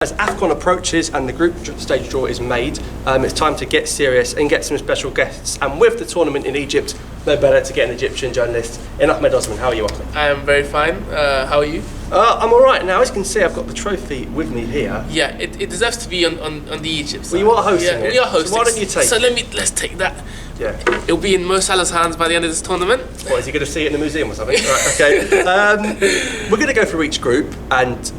As Afcon approaches and the group stage draw is made, it's time to get serious and get some special guests. And with the tournament in Egypt, no better to get an Egyptian journalist in Ahmed Osman. How are you, Ahmed? I am very fine. How are you? I'm all right. Now, as you can see, I've got the trophy with me here. Yeah, it deserves to be on the Egypt side. Well, you are hosting it. We are hosting. So why don't you take? So let's take that. Yeah. It'll be in Mo Salah's hands by the end of this tournament. What, is he going to see it in the museum or something? Right, okay. We're going to go through each group, and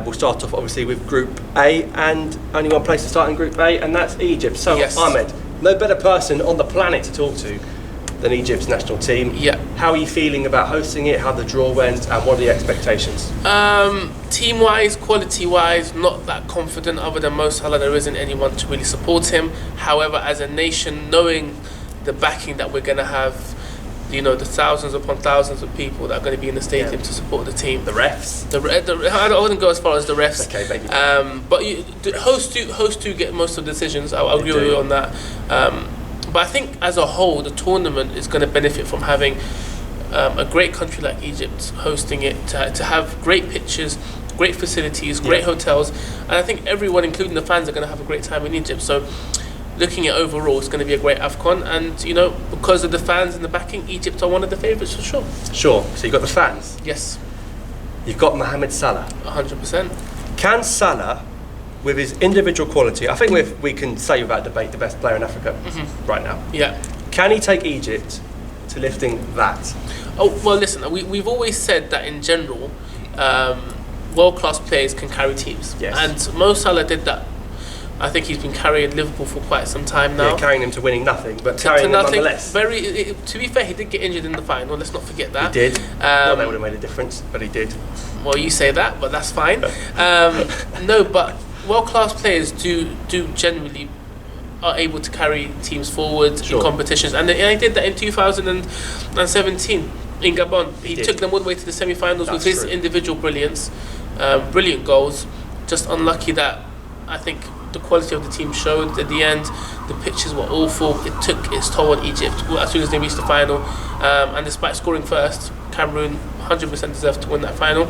we'll start off obviously with Group A, and only one place to start in Group A, and that's Egypt. So, yes. Ahmed, no better person on the planet to talk to than Egypt's national team. Yeah. How are you feeling about hosting it? How the draw went, and what are the expectations? Team-wise, quality-wise, not that confident. Other than Mo Salah, there isn't anyone to really support him. However, as a nation, knowing the backing that we're going to have, you know, the thousands upon thousands of people that are going to be in the stadium to support the team. The refs? I wouldn't go as far as the refs. Okay, baby. But the host to get most of the decisions. I'll agree with you on that. But I think as a whole, the tournament is going to benefit from having a great country like Egypt hosting it, to have great pitches, great facilities, great hotels, and I think everyone, including the fans, are going to have a great time in Egypt. So looking at overall, it's going to be a great Afcon, and you know, because of the fans and the backing, Egypt are one of the favourites for sure. Sure. So you've got the fans. Yes. You've got Mohamed Salah. 100%. Can Salah, with his individual quality, I think we can say without debate the best player in Africa right now. Yeah. Can he take Egypt to lifting that? Oh, well, listen, we've always said that in general, world-class players can carry teams. Yes. And Mo Salah did that. I think he's been carrying Liverpool for quite some time now. Yeah, carrying them to winning nothing, but carrying them nonetheless. To be fair, he did get injured in the final. Let's not forget that. He did. Well, that would have made a difference, but he did. Well, you say that, but that's fine. No, but world-class players do generally are able to carry teams forward in competitions, and he did that in 2017 in Gabon. He took them all the way to the semi-finals with his individual brilliance, brilliant goals. Just unlucky that I think the quality of the team showed at the end. The pitches were awful. It took its toll on Egypt as soon as they reached the final, and despite scoring first, Cameroon 100% deserved to win that final.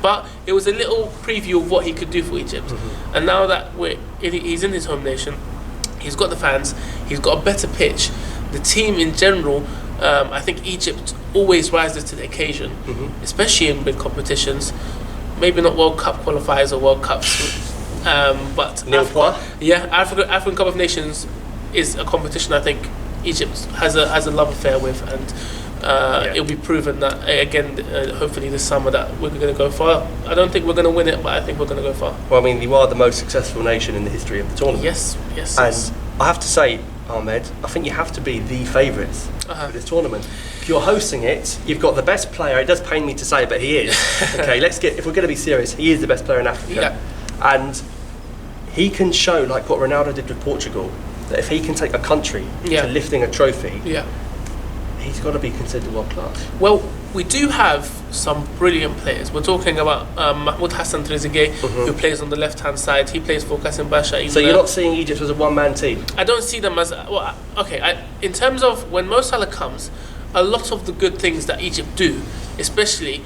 But it was a little preview of what he could do for Egypt. And now that he's in his home nation, he's got the fans, he's got a better pitch, the team in general, I think Egypt always rises to the occasion, especially in big competitions. Maybe not World Cup qualifiers or World Cups, but African Cup of Nations is a competition I think Egypt has a love affair with, and it'll be proven that again, hopefully this summer, that we're going to go far. I don't think we're going to win it, but I think we're going to go far. Well, I mean, you are the most successful nation in the history of the tournament. Yes. And I have to say, Ahmed, I think you have to be the favourites for this tournament. If you're hosting it, you've got the best player. It does pain me to say, but he is. Okay, if we're going to be serious, he is the best player in Africa. Yeah. And he can show, like what Ronaldo did with Portugal, that if he can take a country to lifting a trophy, he's got to be considered world class. Well, we do have some brilliant players. We're talking about Mahmoud Hassan Trezeguet, who plays on the left-hand side. He plays for Kassim Basha. So you're not seeing Egypt as a one-man team? I don't see them as... in terms of when Mo Salah comes, a lot of the good things that Egypt do, especially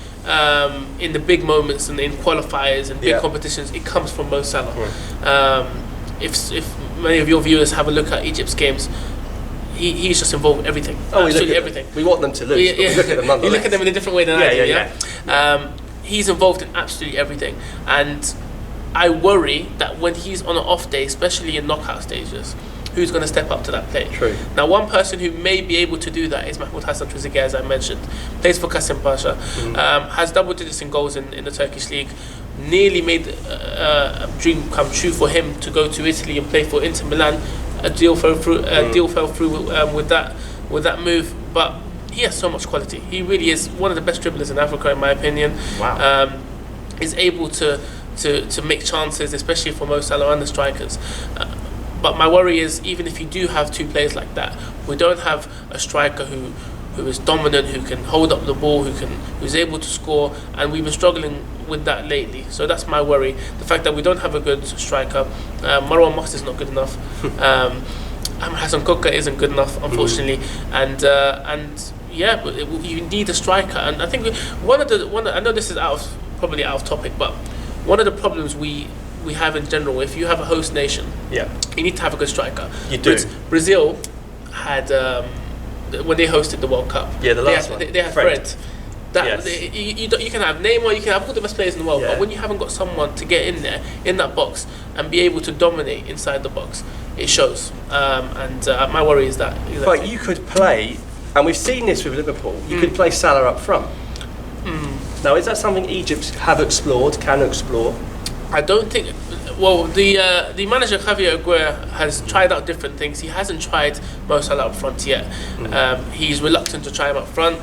in the big moments and in qualifiers and big competitions, it comes from Mo Salah. If many of your viewers have a look at Egypt's games, he's just involved in everything. Absolutely everything. We want them to lose, but we look at them nonetheless. You look at them in a different way than I do. He's involved in absolutely everything, and I worry that when he's on an off day, especially in knockout stages, who's going to step up to that plate? True. Now, one person who may be able to do that is Mahmoud Hassan Trezeguet, as I mentioned. Plays for Kassim Pasha, has double digits in goals in the Turkish league. Nearly made a dream come true for him to go to Italy and play for Inter Milan. A deal fell through. With that move, but he has so much quality. He really is one of the best dribblers in Africa, in my opinion. Wow. Is able to make chances, especially for Mo Salah and the strikers. But my worry is, even if you do have two players like that, we don't have a striker who is dominant, who can hold up the ball, who's able to score, and we've been struggling with that lately. So that's my worry. The fact that we don't have a good striker. Marwan Moss is not good enough. Hassan Koka isn't good enough, unfortunately. And but you need a striker. And I think one of I know this is probably out of topic, but one of the problems we we have in general. If you have a host nation, you need to have a good striker. You do. Brazil had when they hosted the World Cup. Yeah, the last one. They had Fred. You can have Neymar, you can have all the best players in the world, but when you haven't got someone to get in there, in that box, and be able to dominate inside the box, it shows. My worry is that. But you could play, and we've seen this with Liverpool, you could play Salah up front. Now, is that something Egypt can explore? I don't think. Well, the manager Javier Aguirre has tried out different things. He hasn't tried Mo Salah up front yet. He's reluctant to try him up front.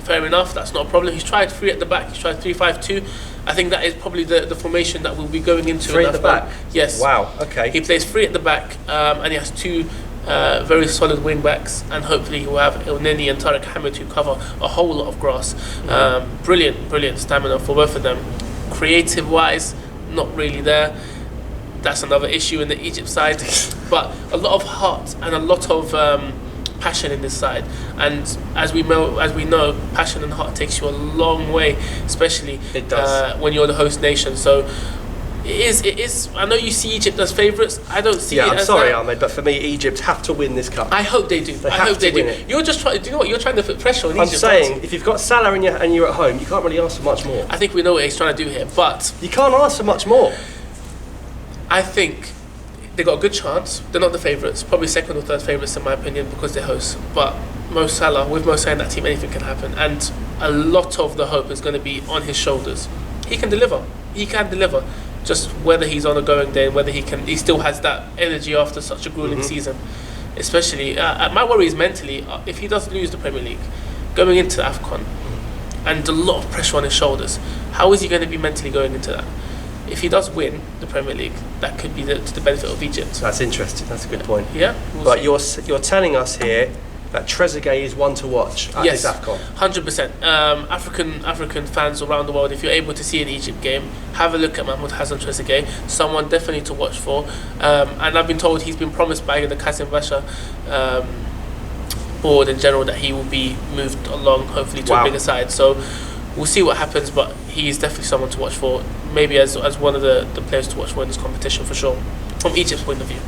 Fair enough, that's not a problem. He's tried 3 at the back. He's tried 3-5-2. I think that is probably the formation that we'll be going into. 3 at the back. Yes. Wow. Okay. He plays 3 at the back, and he has 2 very solid wing backs, and hopefully he will have El Neni and Tariq Hamid who cover a whole lot of grass. Brilliant stamina for both of them. Creative wise, not really there. That's another issue in the Egypt side, but a lot of heart and a lot of passion in this side, and as we know, passion and heart takes you a long way, especially when you're the host nation. So it is. I know you see Egypt as favourites. I don't see. I'm sorry, Ahmed, but for me, Egypt have to win this cup. I hope they do. I hope they do. You're just trying. Do you know what? You're trying to put pressure on Egypt. I'm saying, if you've got Salah and you're at home, you can't really ask for much more. I think we know what he's trying to do here, but you can't ask for much more. I think they got a good chance. They're not the favourites, probably second or third favourites in my opinion because they're hosts. But with Mo Salah in that team, anything can happen, and a lot of the hope is going to be on his shoulders. He can deliver. Just whether he's on a going day and whether he still has that energy after such a grueling season. Especially, my worry is mentally, if he does lose the Premier League, going into Afcon, and a lot of pressure on his shoulders, how is he going to be mentally going into that? If he does win the Premier League, that could be to the benefit of Egypt. That's interesting. That's a good point. Yeah. But you're telling us here that Trezeguet is one to watch at this Afcon. 100%. African fans around the world, if you're able to see an Egypt game, have a look at Mahmoud Hassan Trezeguet. Someone definitely to watch for. And I've been told he's been promised by the Kasim Basha board in general that he will be moved along, hopefully to a bigger side. So we'll see what happens, but he's definitely someone to watch for. Maybe as one of the players to watch for in this competition for sure, from Egypt's point of view.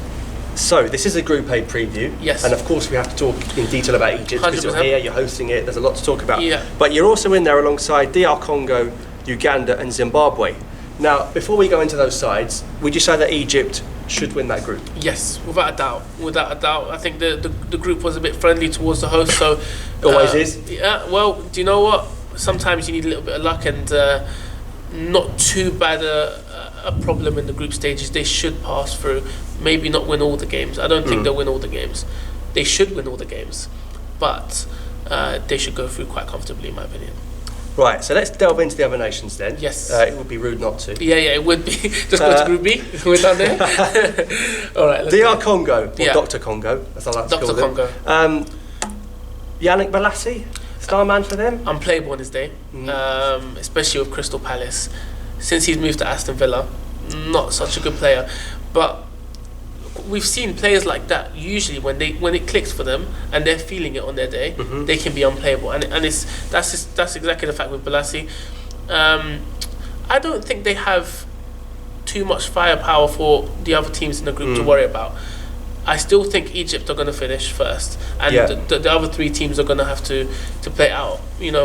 So this is a Group A preview. Yes. And of course we have to talk in detail about Egypt because you're here, you're hosting it, there's a lot to talk about. Yeah. But you're also in there alongside DR Congo, Uganda and Zimbabwe. Now, before we go into those sides, would you say that Egypt should win that group? Yes, without a doubt. I think the group was a bit friendly towards the host, so... Always is? Yeah, well, do you know what? Sometimes you need a little bit of luck, and not too bad a problem in the group stages. They should pass through, maybe not win all the games. I don't think they'll win all the games. They should win all the games, but they should go through quite comfortably, in my opinion. Right, so let's delve into the other nations then. Yes. It would be rude not to. Yeah, it would be. Just go to Group B. We're done there. All right. DR Congo, or Dr. Congo, as I like to call them. Dr. Congo. Yannick Bolasie, star man for them? Unplayable on his day, especially with Crystal Palace. Since he's moved to Aston Villa, not such a good player. But we've seen players like that usually when it clicks for them and they're feeling it on their day, they can be unplayable. And that's exactly the fact with Bolasie. I don't think they have too much firepower for the other teams in the group to worry about. I still think Egypt are going to finish first, and the other 3 teams are going to have to play out,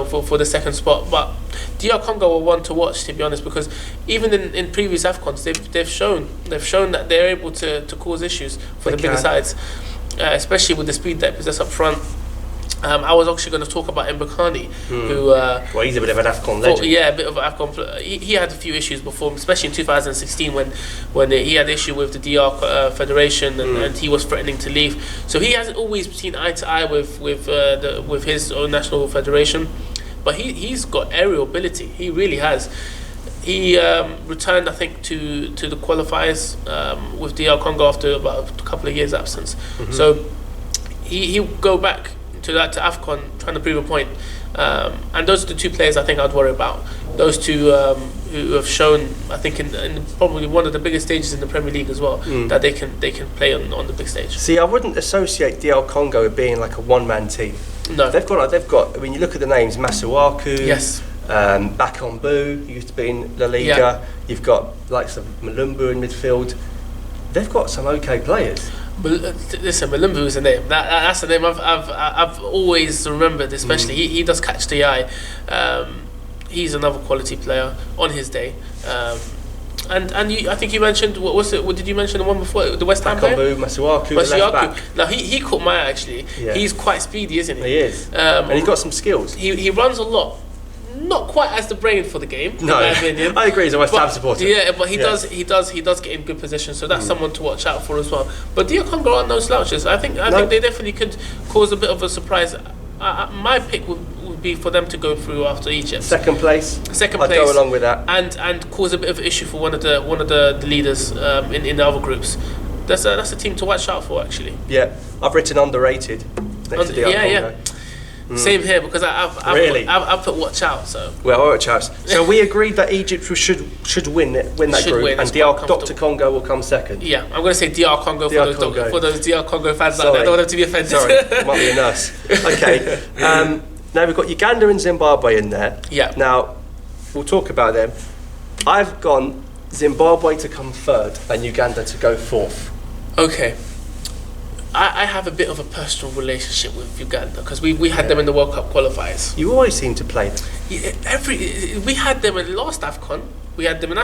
for the second spot. But DR Congo are one to watch, to be honest, because even in previous Afcons, they've shown that they're able to cause issues for the bigger sides, especially with the speed they possess up front. I was actually going to talk about Mbakani, who... well, he's a bit of an Afcon legend. Yeah, a bit of an Afcon. He had a few issues before, especially in 2016 when he had issue with the DR Federation and he was threatening to leave. So he hasn't always seen eye to eye with his own national federation, but he's got aerial ability. He really has. He returned, I think, to the qualifiers with DR Congo after about a couple of years' absence. So he'll go back to Afcon trying to prove a point, and those are the 2 players I think I'd worry about. Those 2 who have shown, I think, in probably one of the biggest stages in the Premier League as well, that they can play on the big stage. See, I wouldn't associate DR Congo with being like a one-man team. No, they've got. I mean, you look at the names: Masuaku. Yes. Bakon Boo, who used to be in La Liga. Yeah. You've got likes of Malumbu in midfield. They've got some okay players. Listen, Malumbu is a name. That's a name I've always remembered. Especially he does catch the eye. He's another quality player on his day. I think you mentioned what did you mention the one before, the West Ham player? Masuaku, the left back. Now he caught my eye actually. Yeah. He's quite speedy, isn't he? He is, and he's got some skills. He runs a lot. Not quite as the brain for the game. No, in my opinion. I agree. He's a West Ham supporter. Yeah, but he does get in good position. So that's someone to watch out for as well. But DR Congo aren't no slouches. I think they definitely could cause a bit of a surprise. My pick would be for them to go through after Egypt. Second place. I'd go along with that. And cause a bit of an issue for one of the leaders in the other groups. That's a team to watch out for actually. Yeah, I've written underrated next to DR Congo. Yeah. Same here because I've put watch out. So watch out. So we agreed that Egypt should win that group, and Dr. Congo will come second. Yeah, I'm going to say DR Congo for those DR Congo fans out there. I don't want them to be offended. Sorry, it might be a nurse. Okay. Now we've got Uganda and Zimbabwe in there. Yeah. Now we'll talk about them. I've gone Zimbabwe to come third and Uganda to go fourth. Okay. I have a bit of a personal relationship with Uganda because we had them in the World Cup qualifiers. You always seem to play them. We had them in the last Afcon. We had them in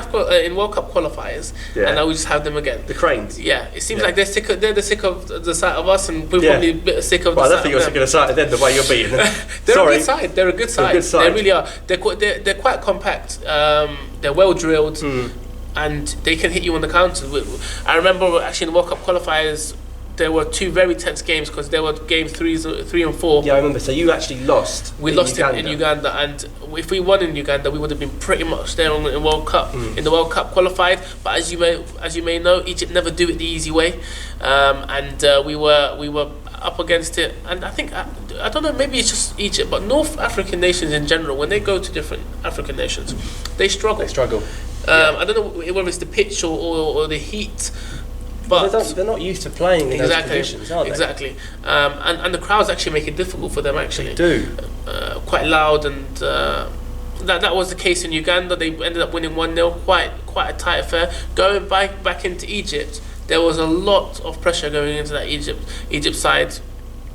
World Cup qualifiers, and now we just have them again. The Cranes. Yeah, it seems like they're sick of the sight of us, and we're probably a bit sick of. Well, I don't think you're sick of the sight of them the way you're beating them. They're a good side. They're a good side. They really are. They're quite compact. They're well drilled, and they can hit you on the counter. I remember actually in the World Cup qualifiers, there were two very tense games because there were games 3 and 4. Yeah, I remember. So you actually lost. We lost in Uganda, and if we won in Uganda, we would have been pretty much there in the World Cup. In the World Cup qualified, but as you may know, Egypt never do it the easy way, and we were up against it. And I think I don't know, maybe it's just Egypt, but North African nations in general, when they go to different African nations, they struggle. I don't know whether it's the pitch or the heat. But they're not used to playing in those conditions, are they? Exactly. And the crowds actually make it difficult for them, actually. They do. Quite loud, and that was the case in Uganda. They ended up winning 1-0, quite a tight affair. Going back into Egypt, there was a lot of pressure going into that Egypt side.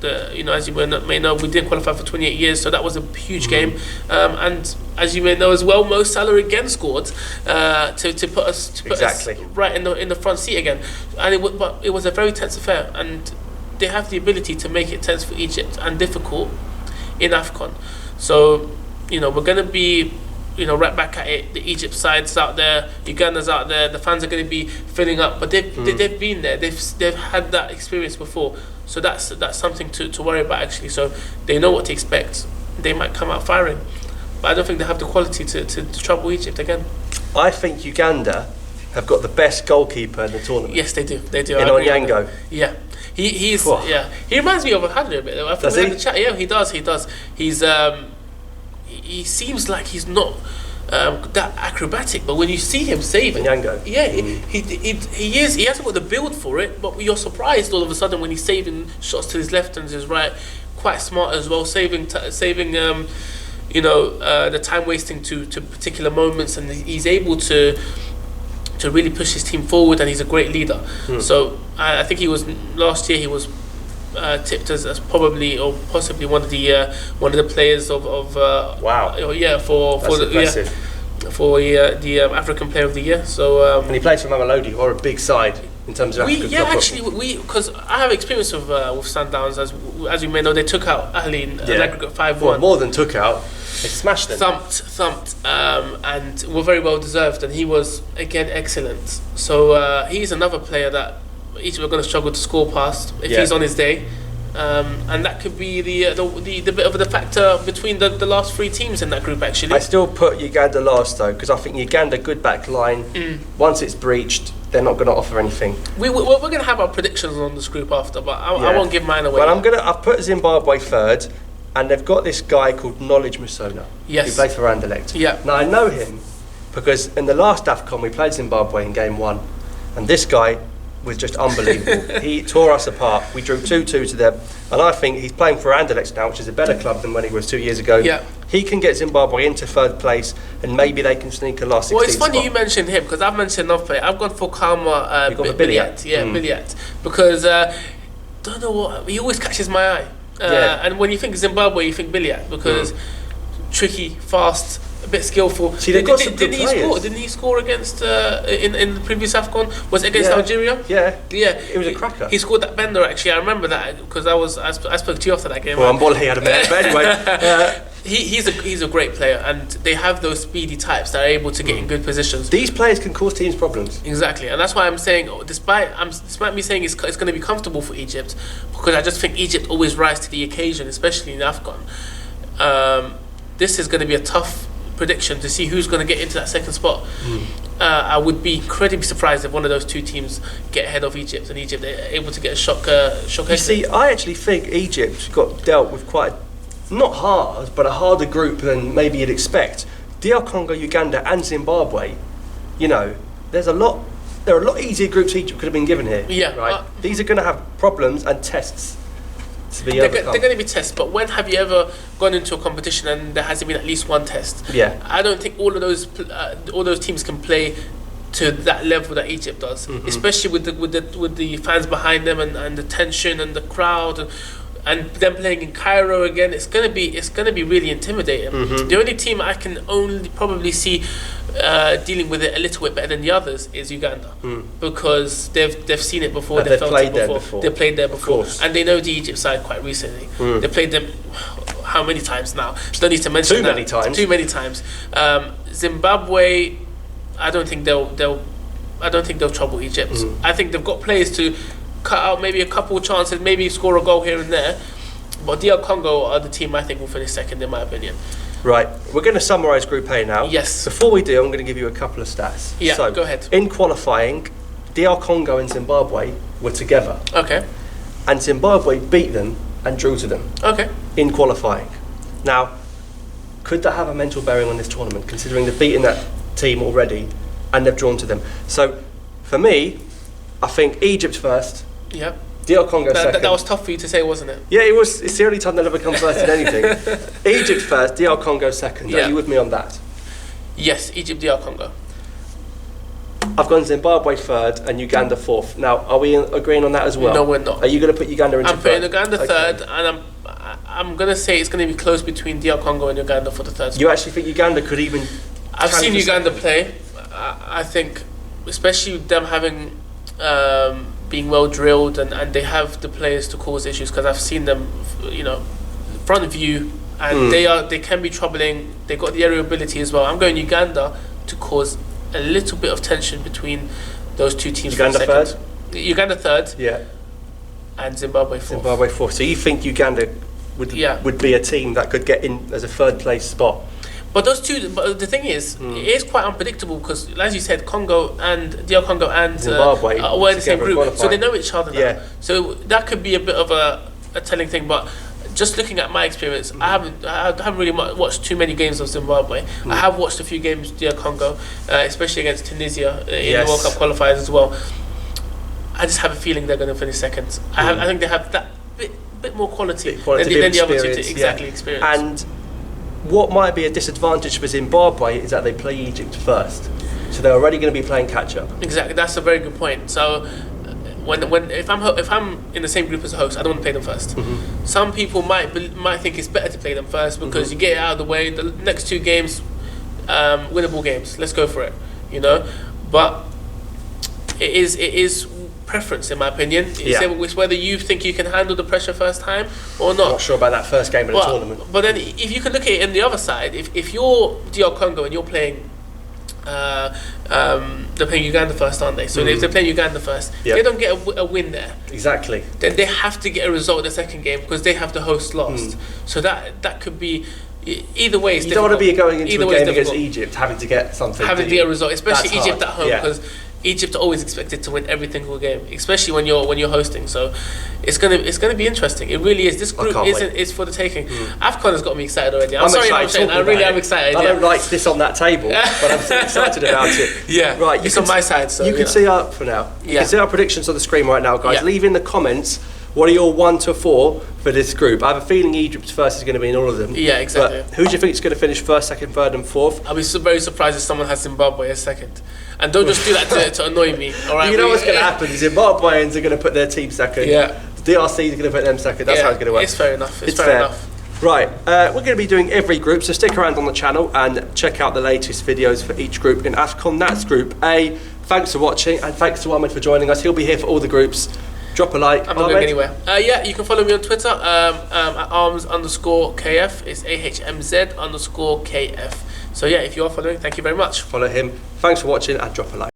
As you may know, we didn't qualify for 28 years, so that was a huge game. And as you may know as well, Mo Salah again scored to put us right in the front seat again. And it was a very tense affair, and they have the ability to make it tense for Egypt and difficult in Afcon. So we're going to be right back at it. The Egypt side's out there, Uganda's out there. The fans are going to be filling up, but they've been there. They've had that experience before. So that's something to worry about actually. So they know what to expect. They might come out firing, but I don't think they have the quality to trouble Egypt again. I think Uganda have got the best goalkeeper in the tournament. Yes, they do. In Onyango. Yeah, he's he reminds me of Hadley a bit. Does he? Yeah, he does. He seems like he's not that acrobatic, but when you see him saving, he is. He hasn't got the build for it, but you're surprised all of a sudden when he's saving shots to his left and his right. Quite smart as well, saving the time wasting to particular moments, and he's able to really push his team forward, and he's a great leader. So I think last year he was tipped as probably or possibly one of the players of wow. For the African Player of the Year. So and he plays for Mamelodi, who are a big side in terms of African football. Because I have experience with Sundowns, as you may know, they took out Ahli in an aggregate 5-1. Well, more than took out, they smashed them. Thumped, and were very well deserved. And he was again excellent. So he's another player that Egypt are going to struggle to score past if he's on his day. And that could be the bit of the factor between the last 3 teams in that group actually. I still put Uganda last though, because I think Uganda good back line. Once it's breached, they're not going to offer anything. We're going to have our predictions on this group after, but I won't give mine away. Well, I've put Zimbabwe third, and they've got this guy called Knowledge Musona. Yes. Who plays for Anderlecht. Yeah. Now I know him because in the last Afcon we played Zimbabwe in game 1, and this guy was just unbelievable. He tore us apart. We drew 2-2 to them, and I think he's playing for Anderlecht now, which is a better club than when he was 2 years ago. Yeah. He can get Zimbabwe into third place, and maybe they can sneak a last 16 Well, it's funny spot. you mentioned him, because I've mentioned another player. I've gone for Kalma You've gone for Billiat. Yeah, Billiat. Because, don't know what, he always catches my eye. And when you think Zimbabwe, you think Billiat, because tricky, fast, a bit skillful. See, they've got some good players. Didn't he score against in the previous Afcon? Was it against Algeria? Yeah. Yeah. It was a cracker. He scored that bender, actually. I remember that because I spoke to you after that game. Well, he had a minute, but anyway. He's a great player, and they have those speedy types that are able to get in good positions. These players can cause teams problems. Exactly, and that's why I'm saying, despite me saying it's going to be comfortable for Egypt, because I just think Egypt always rise to the occasion, especially in Afcon. This is going to be a tough prediction to see who's going to get into that second spot. I would be incredibly surprised if one of those two teams get ahead of Egypt, and Egypt are able to get a shock exit. See, I actually think Egypt got dealt with quite not hard, but a harder group than maybe you'd expect. DR Congo, Uganda, and Zimbabwe. You know, there are a lot easier groups Egypt could have been given here. Yeah, right. These are going to have problems and tests to be overcome. They're going to be tests, but when have you ever gone into a competition and there hasn't been at least one test? Yeah. I don't think all of those teams can play to that level that Egypt does, especially with the fans behind them and the tension and the crowd and them playing in Cairo again. It's gonna be really intimidating. The only team I can only probably see dealing with it a little bit better than the others is Uganda, because they've seen it before, they've played there before, and they know the Egypt side quite recently. They played them how many times now? Don't need to mention too many times. Zimbabwe, I don't think they'll trouble Egypt. I think they've got players to cut out maybe a couple of chances, maybe score a goal here and there. But DR Congo are the team I think will finish second, in my opinion. Right, we're going to summarise Group A now. Yes. Before we do, I'm going to give you a couple of stats. Yeah, so, go ahead. In qualifying, DR Congo and Zimbabwe were together. Okay. And Zimbabwe beat them and drew to them. Okay. In qualifying. Now, could that have a mental bearing on this tournament, considering they've beaten that team already and they've drawn to them? So, for me, I think Egypt first. Yep. DR Congo second. That was tough for you to say, wasn't it? Yeah, it was. It's the only time they'll ever come first in anything. Egypt first, DR Congo second. Yeah. Are you with me on that? Yes, Egypt, DR Congo. I've gone Zimbabwe third and Uganda fourth. Now, are we agreeing on that as well? No, we're not. Are you going to put Uganda into I'm putting Uganda third, and I'm going to say it's going to be close between DR Congo and Uganda for the third spot. You actually think Uganda could even... I've seen Uganda play. I think, especially with them having... being well drilled, and they have the players to cause issues, because I've seen them, front view, and they can be troubling. They got the aerial ability as well. I'm going Uganda to cause a little bit of tension between those two teams. Uganda third? Uganda third. Yeah. And Zimbabwe fourth. Zimbabwe fourth. So you think Uganda would be a team that could get in as a third place spot? But those two, but the thing is, it is quite unpredictable, because, as you said, Congo and DR Congo and Zimbabwe were in the same group, so they know each other now. Yeah. So that could be a bit of a telling thing. But just looking at my experience, I haven't really watched too many games of Zimbabwe. I have watched a few games DR Congo, especially against Tunisia in the World Cup qualifiers as well. I just have a feeling they're going to finish second. I think they have that bit more quality than the other two. Experience. And what might be a disadvantage for Zimbabwe is that they play Egypt first, so they're already going to be playing catch up. Exactly, that's a very good point. So, if I'm in the same group as a host, I don't want to play them first. Some people might think it's better to play them first, because you get it out of the way. The next two games, winnable games. Let's go for it. But it is preference, in my opinion. It's whether you think you can handle the pressure first time or not. I'm not sure about that first game of the tournament. But then, if you can look at it on the other side, if you're DR Congo and you're playing, they're playing Uganda first, aren't they? So if they're playing Uganda first, they don't get a win there. Exactly. Then they have to get a result in the second game, because they have the host last. So that could be. Either way, it's you don't want to be going into either a game against Egypt having to get something. Having to get a result, especially Egypt at home, because Egypt are always expected to win every single game, especially when you're hosting. So it's gonna be interesting. It really is. This group is for the taking. Afcon has got me excited already. I'm sorry, I really am excited. I don't like this on that table, but I'm so excited about it. Yeah, right. It's on my side, so you can see up for now. You can see our predictions on the screen right now, guys. Leave in the comments. What are your 1 to 4 for this group? I have a feeling Egypt's first is going to be in all of them. Yeah, exactly. But who do you think is going to finish first, second, third, and fourth? I'll be very surprised if someone has Zimbabwe as second. And don't just do that to annoy me. All right. You know what's going to happen? The Zimbabweans are going to put their team second. Yeah. The DRC is going to put them second. That's how it's going to work. It's fair enough. It's fair enough. Right, we're going to be doing every group, so stick around on the channel and check out the latest videos for each group in Afcon. That's Group A. Thanks for watching, and thanks to Ahmed for joining us. He'll be here for all the groups. Drop a like. I'm not going anywhere. You can follow me on Twitter at arms_KF. It's AHMZ_KF. So yeah, if you are following, thank you very much. Follow him. Thanks for watching and drop a like.